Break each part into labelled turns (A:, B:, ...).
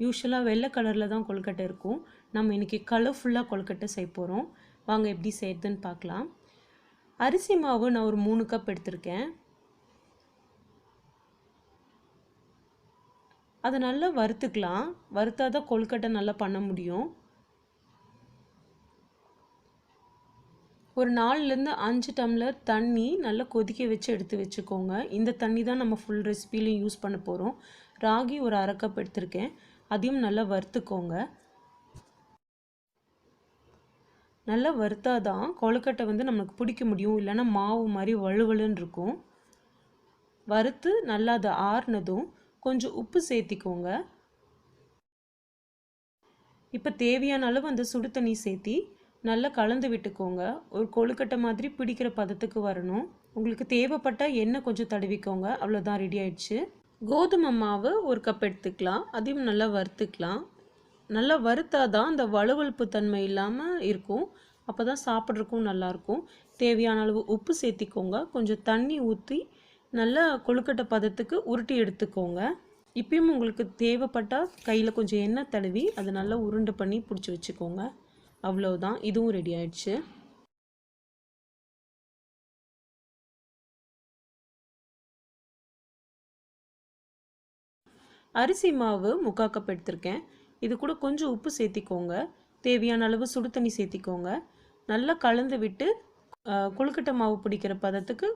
A: யூஷுவலாக வெள்ளை கலரில் தான் கொழுக்கட்டை இருக்கும். நம்ம இன்றைக்கி கலர்ஃபுல்லாக கொழுக்கட்டை செய்ய போகிறோம். வாங்க எப்படி செய்யறதுன்னு பார்க்கலாம். அரிசி மாவு நான் ஒரு 3 கப் எடுத்திருக்கேன். அதை நல்லா வறுத்துக்கலாம். வறுத்தா தான் கொழுக்கட்டை நல்லா பண்ண முடியும். ஒரு 4லேருந்து 5 டம்ளர் தண்ணி நல்லா கொதிக்க வச்சு எடுத்து வச்சுக்கோங்க. இந்த தண்ணி தான் நம்ம ஃபுல் ரெசிபிலையும் யூஸ் பண்ண போகிறோம். ராகி ஒரு 1/2 கப் எடுத்திருக்கேன். அதையும் நல்லா வறுத்துக்கோங்க. நல்லா வறுத்தா தான் கொழுக்கட்டை வந்து நமக்கு பிடிக்க முடியும். இல்லைன்னா மாவு மாதிரி வழுவழுன்னு இருக்கும். வறுத்து நல்லா அதை ஆறுனதும் கொஞ்சம் உப்பு சேர்த்திக்கோங்க. இப்போ தேவையான அளவு அந்த சுடு தண்ணி சேர்த்தி நல்லா கலந்து விட்டுக்கோங்க. ஒரு கொழுக்கட்டை மாதிரி பிடிக்கிற பதத்துக்கு வரணும். உங்களுக்கு தேவைப்பட்ட எண்ணெய் கொஞ்சம் தடவிக்கோங்க. அவ்வளோதான், ரெடி ஆயிடுச்சு. கோதுமை மாவு 1 கப் எடுத்துக்கலாம். அதையும் நல்லா வறுத்துக்கலாம். நல்லா வறுத்தாதான் அந்த வழுவழுப்பு தன்மை இல்லாமல் இருக்கும். அப்போ தான் சாப்பிட்றதுக்கும் நல்லாயிருக்கும். தேவையான அளவு உப்பு சேர்த்திக்கோங்க. கொஞ்சம் தண்ணி ஊற்றி நல்லா கொழுக்கட்டை பதத்துக்கு உருட்டி எடுத்துக்கோங்க. இப்பயும் உங்களுக்கு தேவைப்பட்டால் கையில் கொஞ்சம் எண்ணெய் தடவி அதை நல்லா உருண்டை பண்ணி பிடிச்சி வச்சுக்கோங்க. அவ்வளவுதான், இதுவும் ரெடி ஆயிடுச்சு. அரிசி மாவு 3/4 கப் எடுத்திருக்கேன். இது கூட கொஞ்சம் உப்பு சேர்த்திக்கோங்க. தேவையான அளவு சுடு தண்ணி சேர்த்திக்கோங்க. நல்லா கலந்து விட்டு கொழுக்கட்டை மாவு பிடிக்கிற பதத்துக்கு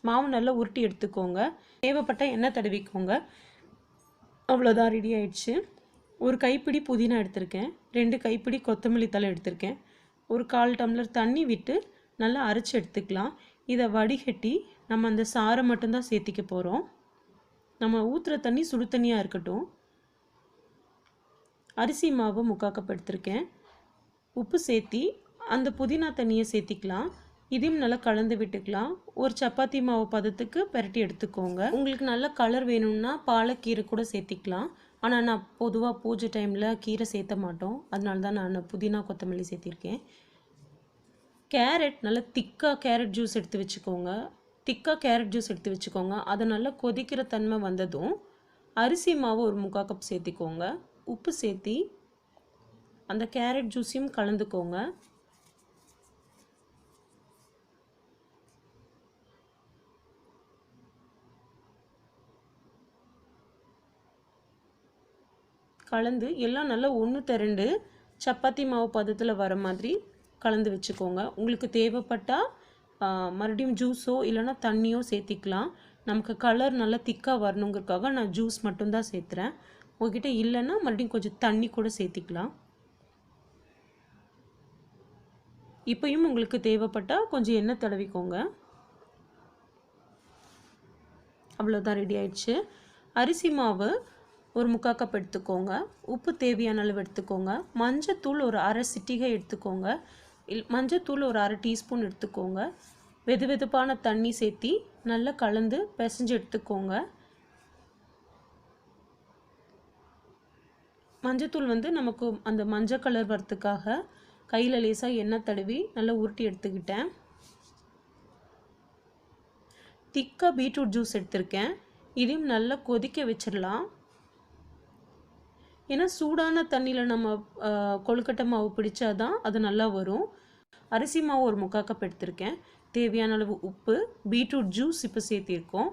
A: மாவு நல்லா உருட்டி எடுத்துக்கோங்க. தேவைப்பட்ட எண்ணெய் தடவிக்கோங்க. அவ்வளோதான், ரெடி ஆயிடுச்சு. ஒரு கைப்பிடி புதினா எடுத்திருக்கேன். 2 கைப்பிடி கொத்தமல்லி தழை எடுத்திருக்கேன். ஒரு 1/4 டம்ளர் தண்ணி விட்டு நல்லா அரைச்சி எடுத்துக்கலாம். இதை வடிகட்டி நம்ம அந்த சாறை மட்டும்தான் சேர்த்திக்க போகிறோம். நம்ம ஊற்றுற தண்ணி சுடு தண்ணியாக இருக்கட்டும். அரிசி மாவு 3/4 கப் எடுத்திருக்கேன். உப்பு சேர்த்தி அந்த புதினா தண்ணியை சேர்த்திக்கலாம். இதையும் நல்லா கலந்து விட்டுக்கலாம். ஒரு சப்பாத்தி மாவு பதத்துக்கு பெரட்டி எடுத்துக்கோங்க. உங்களுக்கு நல்ல கலர் வேணும்னா பாலக்கீரை கூட சேர்த்திக்கலாம். ஆனால் நான் பொதுவாக பூஜை டைமில் கீரை சேர்த்த மாட்டோம். அதனால தான் நான் புதினா கொத்தமல்லி சேர்த்திருக்கேன். கேரட் நல்லா திக்காக கேரட் ஜூஸ் எடுத்து வச்சுக்கோங்க. அதை நல்லா கொதிக்கிற தன்மை வந்ததும் அரிசி மாவு ஒரு 3/4 கப் சேர்த்திக்கோங்க. உப்பு சேர்த்தி அந்த கேரட் ஜூஸையும் கலந்துக்கோங்க. கலந்து எல்லாம் நல்லா ஒன்று திரண்டு சப்பாத்தி மாவு பதத்தில் வர மாதிரி கலந்து வச்சுக்கோங்க. உங்களுக்கு தேவைப்பட்டால் மறுபடியும் ஜூஸோ இல்லைனா தண்ணியோ சேர்த்திக்கலாம். நமக்கு கலர் நல்லா திக்காக வரணுங்கிறதுக்காக நான் ஜூஸ் மட்டும்தான் சேர்த்துறேன். உங்ககிட்ட இல்லைன்னா மறுபடியும் கொஞ்சம் தண்ணி கூட சேர்த்திக்கலாம். இப்போயும் உங்களுக்கு தேவைப்பட்டால் கொஞ்சம் எண்ணெய் தடவிக்கோங்க. அவ்வளோதான், ரெடி ஆயிடுச்சு. அரிசி மாவு ஒரு 3/4 கப் எடுத்துக்கோங்க. உப்பு தேவையான அளவு எடுத்துக்கோங்க. மஞ்சத்தூள் ஒரு 1/2 சிட்டிகை எடுத்துக்கோங்க. மஞ்சத்தூள் ஒரு 1/2 டீஸ்பூன் எடுத்துக்கோங்க. வெது வெதுப்பான தண்ணி சேர்த்தி நல்லா கலந்து பிசைஞ்சு எடுத்துக்கோங்க. மஞ்சத்தூள் வந்து நமக்கு அந்த மஞ்சள் கலர் வரத்துக்காக கையில் லேசாக எண்ணெய் தடவி நல்லா உருட்டி எடுத்துக்கிட்டேன். திக்காக பீட்ரூட் ஜூஸ் எடுத்திருக்கேன். இதையும் நல்லா கொதிக்க வச்சிடலாம். ஏன்னா சூடான தண்ணியில் நம்ம கொழுக்கட்டை மாவு பிடிச்சாதான் அது நல்லா வரும். அரிசி மாவு ஒரு 3/4 கப் எடுத்திருக்கேன். தேவையான அளவு உப்பு, பீட்ரூட் ஜூஸ் இப்போ சேர்த்திருக்கோம்.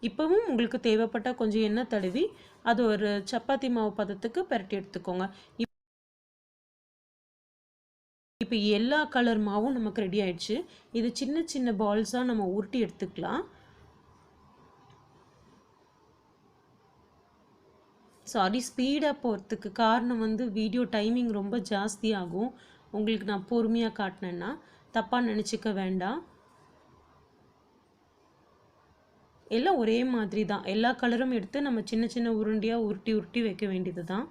A: இப்போவும் உங்களுக்கு தேவைப்பட்டால் கொஞ்சம் எண்ணெய் தடவி அது ஒரு சப்பாத்தி மாவு பதத்துக்கு பெரட்டி எடுத்துக்கோங்க. இப்போ எல்லா கலர் மாவும் நமக்கு ரெடி ஆயிடுச்சு. இது சின்ன சின்ன பால்ஸாக நம்ம உருட்டி எடுத்துக்கலாம். சாரி, ஸ்பீடாக போகிறதுக்கு காரணம் வந்து வீடியோ டைமிங் ரொம்ப ஜாஸ்தி ஆகும். உங்களுக்கு நான் பொறுமையாக காட்டினேன்னா தப்பாக நினச்சிக்க வேண்டாம். எல்லாம் ஒரே மாதிரி தான். எல்லா கலரும் எடுத்து நம்ம சின்ன சின்ன உருண்டையாக உருட்டி உருட்டி வைக்க வேண்டியது தான்.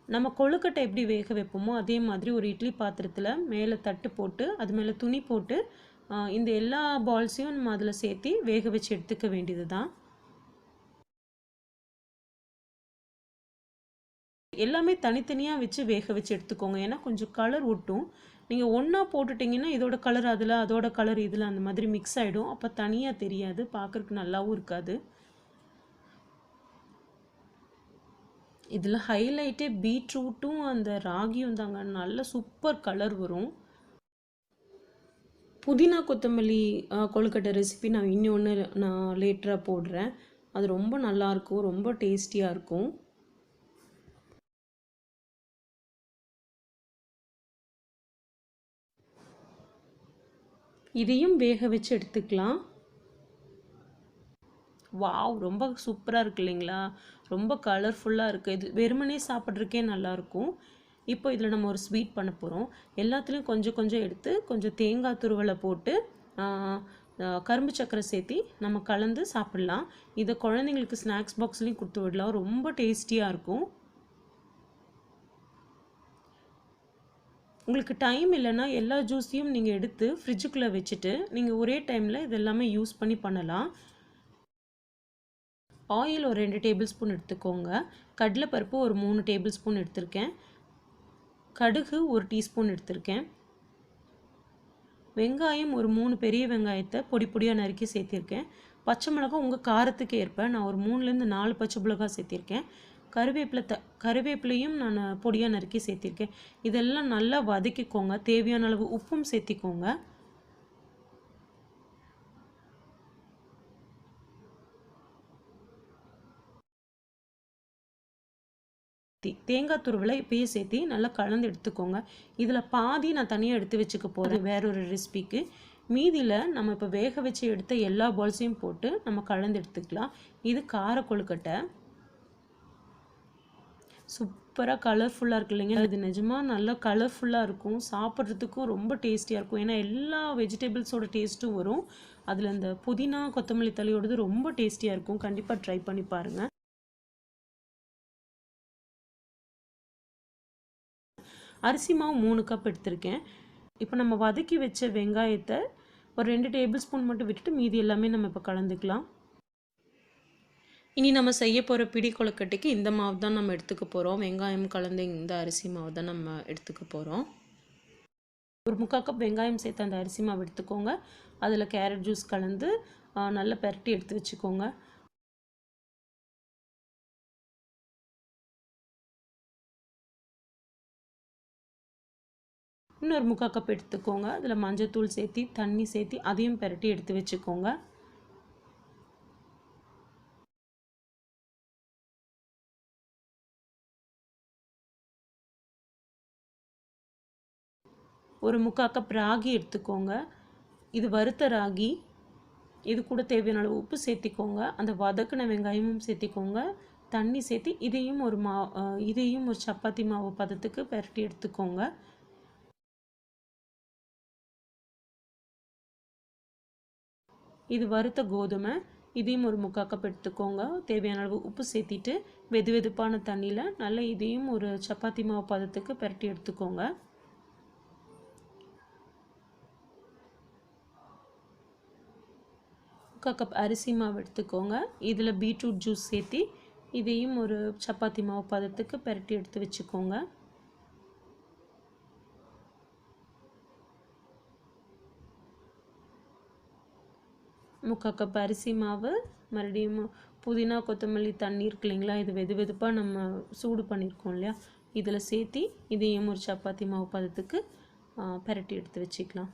A: நம்ம கொழுக்கட்டை எப்படி வேக வைப்போமோ அதே மாதிரி ஒரு இட்லி பாத்திரத்தில் மேலே தட்டு போட்டு அது மேலே துணி போட்டு இந்த எல்லா பால்ஸையும் நம்ம அதில் சேர்த்து வேக வச்சு எடுத்துக்க வேண்டியது தான். எல்லாமே தனித்தனியாக வச்சு வேக வச்சு எடுத்துக்கோங்க. ஏன்னா கொஞ்சம் கலர் ஒட்டும். நீங்கள் ஒன்றா போட்டுட்டிங்கன்னா இதோட கலர் அதில், அதோட கலர் இதில் அந்த மாதிரி மிக்ஸ் ஆகிடும். அப்போ தனியாக தெரியாது, பார்க்குறதுக்கு நல்லாவும் இருக்காது. இதில் ஹைலைட்டே பீட்ரூட்டும் அந்த ராகியும் தாங்க. நல்ல சூப்பர் கலர் வரும். புதினா கொத்தமல்லி கொழுக்கட்டை ரெசிபி நான் இன்னொன்று நான் லேட்டராக போடுறேன். அது ரொம்ப நல்லாயிருக்கும், ரொம்ப டேஸ்டியாக இருக்கும். இதையும் வேக வச்சு எடுத்துக்கலாம். வாவ், ரொம்ப சூப்பராக இருக்குது இல்லைங்களா? ரொம்ப கலர்ஃபுல்லாக இருக்குது. இது வெறுமனே சாப்பிட்றதுக்கே நல்லாயிருக்கும். இப்போ இதில் நம்ம ஒரு ஸ்வீட் பண்ண போகிறோம். எல்லாத்துலேயும் கொஞ்சம் கொஞ்சம் எடுத்து கொஞ்சம் தேங்காய் துருவலை போட்டு கரும்பு சக்கரை சேர்த்தி நம்ம கலந்து சாப்பிட்லாம். இதை குழந்தைங்களுக்கு ஸ்நாக்ஸ் பாக்ஸ்லேயும் கொடுத்து விடலாம். ரொம்ப டேஸ்டியாக இருக்கும். உங்களுக்கு டைம் இல்லைன்னா எல்லா ஜூஸையும் நீங்கள் எடுத்து ஃப்ரிட்ஜுக்குள்ளே வச்சுட்டு நீங்கள் ஒரே டைமில் இதெல்லாமே யூஸ் பண்ணி பண்ணலாம். ஆயில் ஒரு 2 டேபிள் ஸ்பூன் எடுத்துக்கோங்க. கடலைப்பருப்பு ஒரு 3 டேபிள் ஸ்பூன் எடுத்திருக்கேன். கடுகு ஒரு டீஸ்பூன் எடுத்திருக்கேன். வெங்காயம் ஒரு 3 பெரிய வெங்காயத்தை பொடி பொடியாக நறுக்கி சேர்த்திருக்கேன். பச்சை மிளகாய் உங்கள் காரத்துக்கு ஏற்ப நான் ஒரு 3லேருந்து 4 பச்சை மிளகாய் சேர்த்திருக்கேன். கருவேப்பிலையும் நான் பொடியாக நறுக்கி சேர்த்திருக்கேன். இதெல்லாம் நல்லா வதக்கிக்கோங்க. தேவையான அளவு உப்பும் சேர்த்திக்கோங்க. தேங்காய் துருவலை இப்பயே சேர்த்தி நல்லா கலந்து எடுத்துக்கோங்க. இதில் பாதி நான் தனியாக எடுத்து வச்சுக்க போகிறேன் வேறொரு ரெசிபிக்கு. மீதியில் நம்ம இப்போ வேக வச்சு எடுத்த எல்லா பால்ஸையும் போட்டு நம்ம கலந்து எடுத்துக்கலாம். இது கார கொழுக்கட்டை. சூப்பராக கலர்ஃபுல்லாக இருக்குது இல்லைங்க? இது நிஜமாக நல்லா கலர்ஃபுல்லாக இருக்கும். சாப்பிட்றதுக்கும் ரொம்ப டேஸ்டியாக இருக்கும். ஏன்னா எல்லா வெஜிடபிள்ஸோட டேஸ்ட்டும் வரும். அதில் இந்த புதினா கொத்தமல்லி தழையோடது ரொம்ப டேஸ்டியாக இருக்கும். கண்டிப்பாக ட்ரை பண்ணி பாருங்கள். அரிசி மாவு 3 கப் எடுத்திருக்கேன். இப்போ நம்ம வதக்கி வச்ச வெங்காயத்தை ஒரு 2 டேபிள் ஸ்பூன் மட்டும் விட்டுட்டு மீதி எல்லாமே நம்ம இப்போ கலந்துக்கலாம். இனி நம்ம செய்ய போகிற பிடி கொழுக்கட்டைக்கு இந்த மாவு தான் நம்ம எடுத்துக்க போகிறோம். வெங்காயம் கலந்து இந்த அரிசி மாவு தான் நம்ம எடுத்துக்க போகிறோம். ஒரு 3/4 கப் வெங்காயம் சேர்த்து அந்த அரிசி மாவு எடுத்துக்கோங்க. அதில் கேரட் ஜூஸ் கலந்து நல்லா பெரட்டி எடுத்து வச்சுக்கோங்க. இன்னொரு 3/4 கப் எடுத்துக்கோங்க. அதில் மஞ்சத்தூள் சேர்த்தி தண்ணி சேர்த்தி அதையும் பெரட்டி எடுத்து வச்சுக்கோங்க. ஒரு 3/4 கப் ராகி எடுத்துக்கோங்க. இது வறுத்த ராகி. இது கூட தேவையான அளவு உப்பு சேர்த்திக்கோங்க. அந்த வதக்கின வெங்காயமும் சேர்த்திக்கோங்க. தண்ணி சேர்த்தி இதையும் ஒரு சப்பாத்தி மாவு பதத்துக்கு பெரட்டி எடுத்துக்கோங்க. இது வறுத்த கோதுமை. இதையும் ஒரு 3/4 கப் எடுத்துக்கோங்க. தேவையான அளவு உப்பு சேர்த்திட்டு வெது வெதுப்பான தண்ணியில் நல்லா இதையும் ஒரு சப்பாத்தி மாவு பதத்துக்கு பெரட்டி எடுத்துக்கோங்க. 3/4 கப் அரிசி மாவு எடுத்துக்கோங்க. இதில் பீட்ரூட் ஜூஸ் சேர்த்தி இதையும் ஒரு சப்பாத்தி மாவு பதத்துக்கு பெரட்டி எடுத்து வச்சுக்கோங்க. முக்கால் கப் அரிசி மாவு, மறுபடியும் புதினா கொத்தமல்லி தண்ணி இருக்கு இல்லைங்களா, இது வெது வெதுப்பாக நம்ம சூடு பண்ணியிருக்கோம் இல்லையா, இதில் சேர்த்தி இதையும் ஒரு சப்பாத்தி மாவு பதத்துக்கு பெரட்டி எடுத்து வச்சுக்கலாம்.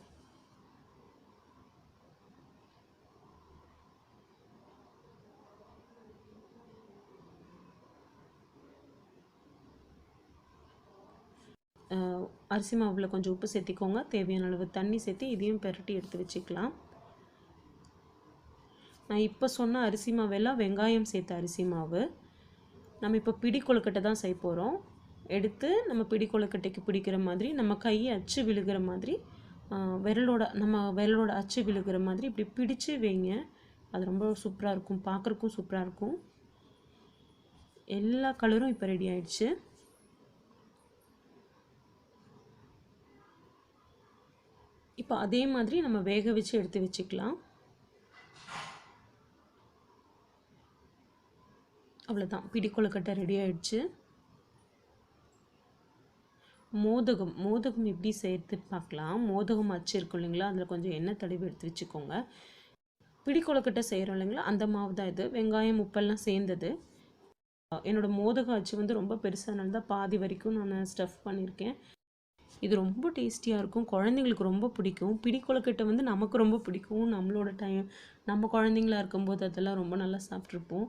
A: அரிசி மாவில் கொஞ்சம் உப்பு சேர்த்திக்கோங்க. தேவையான அளவு தண்ணி சேர்த்து இதையும் பெரட்டி எடுத்து வச்சுக்கலாம். நான் இப்போ சொன்ன அரிசி மாவெல்லாம் வெங்காயம் சேர்த்த அரிசி மாவு. நம்ம இப்போ பிடி கொழுக்கட்டை தான் செய்ய போகிறோம். எடுத்து நம்ம பிடி கொழுக்கட்டைக்கு பிடிக்கிற மாதிரி நம்ம கையை அச்சு விழுகிற மாதிரி நம்ம விரலோட அச்சு விழுகிற மாதிரி இப்படி பிடிச்சு வைங்க. அது ரொம்ப சூப்பராக இருக்கும், பார்க்குறக்கும் சூப்பராக இருக்கும். எல்லா கலரும் இப்போ ரெடி ஆயிடுச்சு. இப்போ அதே மாதிரி நம்ம வேக வச்சு எடுத்து வச்சுக்கலாம். அவ்வளோதான், பிடி கொழுக்கட்டை ரெடி ஆயிடுச்சு. மோதகம் எப்படி செய்யறதுன்னு பார்க்கலாம். மோதகம் அச்சு இருக்கும் இல்லைங்களா, அதில் கொஞ்சம் எண்ணெய் தடவி எடுத்து வச்சுக்கோங்க. பிடி கொழுக்கட்டை செய்கிறோம் இல்லைங்களா, அந்த மாவு தான் இது. வெங்காயம் உப்பெல்லாம் சேர்ந்தது. என்னோடய மோதகம் அச்சு வந்து ரொம்ப பெருசானால தான் பாதி வரைக்கும் நான் ஸ்டஃப் பண்ணியிருக்கேன். இது ரொம்ப டேஸ்டியாக இருக்கும், குழந்தைங்களுக்கு ரொம்ப பிடிக்கும். பிடி கொழுக்கட்டை வந்து நமக்கு ரொம்ப பிடிக்கும். நம்ம குழந்தைங்களா இருக்கும்போது அதெல்லாம் ரொம்ப நல்லா சாப்பிட்ருப்போம்.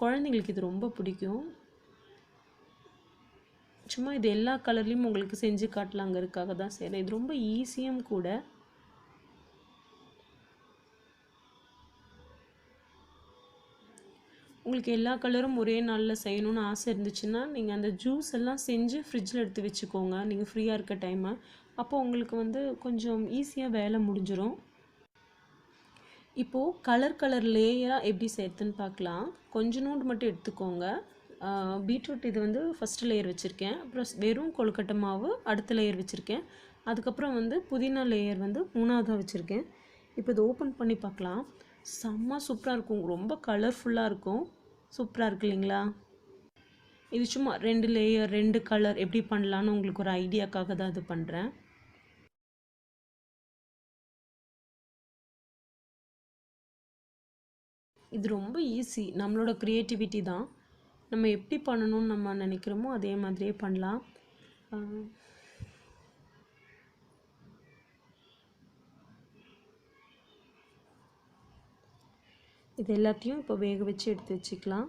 A: குழந்தைங்களுக்கு இது ரொம்ப பிடிக்கும். சும்மா இது எல்லா கலர்லேயும் உங்களுக்கு செஞ்சு காட்டலாங்கிறதுக்காக தான் செய்கிறேன். இது ரொம்ப ஈஸியும் கூட. உங்களுக்கு எல்லா கலரும் ஒரே நாளில் செய்யணும்னு ஆசை இருந்துச்சுன்னா நீங்கள் அந்த ஜூஸ் எல்லாம் செஞ்சு ஃப்ரிட்ஜில் எடுத்து வச்சுக்கோங்க, நீங்கள் ஃப்ரீயாக இருக்க டைமை. அப்போ உங்களுக்கு வந்து கொஞ்சம் ஈஸியாக வேலை முடிஞ்சிடும். இப்போது கலர் லேயராக எப்படி செய்யறதுன்னு பார்க்கலாம். கொஞ்சோண்டு மட்டும் எடுத்துக்கோங்க. பீட்ரூட் இது வந்து ஃபஸ்ட்டு லேயர் வச்சுருக்கேன். அப்புறம் வெறும் கொழுக்கட்டை மாவு அடுத்த லேயர் வச்சுருக்கேன். அதுக்கப்புறம் வந்து புதினா லேயர் வந்து 3ஆவதாக வச்சுருக்கேன். இப்போ இது ஓப்பன் பண்ணி பார்க்கலாம். செம்ம சூப்பராக இருக்கும், ரொம்ப கலர்ஃபுல்லாக இருக்கும். சூப்பராக இருக்கு இல்லைங்களா? இது சும்மா 2 லேயர் 2 கலர் எப்படி பண்ணலான்னு உங்களுக்கு ஒரு ஐடியாக்காக தான் இது பண்ணுறேன். இது ரொம்ப ஈஸி, நம்மளோட க்ரியேட்டிவிட்டி தான். நம்ம எப்படி பண்ணணும்னு நம்ம நினைக்கிறோமோ அதே மாதிரியே பண்ணலாம். இது எல்லாத்தையும் இப்போ வேக வச்சு எடுத்து வச்சுக்கலாம்.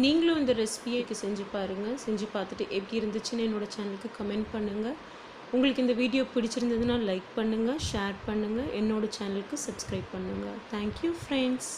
A: நீங்களும் இந்த ரெசிபியை செஞ்சு பாருங்கள். செஞ்சு பார்த்துட்டு எப்படி இருந்துச்சுன்னு என்னோடய சேனலுக்கு கமெண்ட் பண்ணுங்கள். உங்களுக்கு இந்த வீடியோ பிடிச்சிருந்ததுன்னா லைக் பண்ணுங்கள், ஷேர் பண்ணுங்கள், என்னோடய சேனலுக்கு சப்ஸ்கிரைப் பண்ணுங்கள். Thank you friends.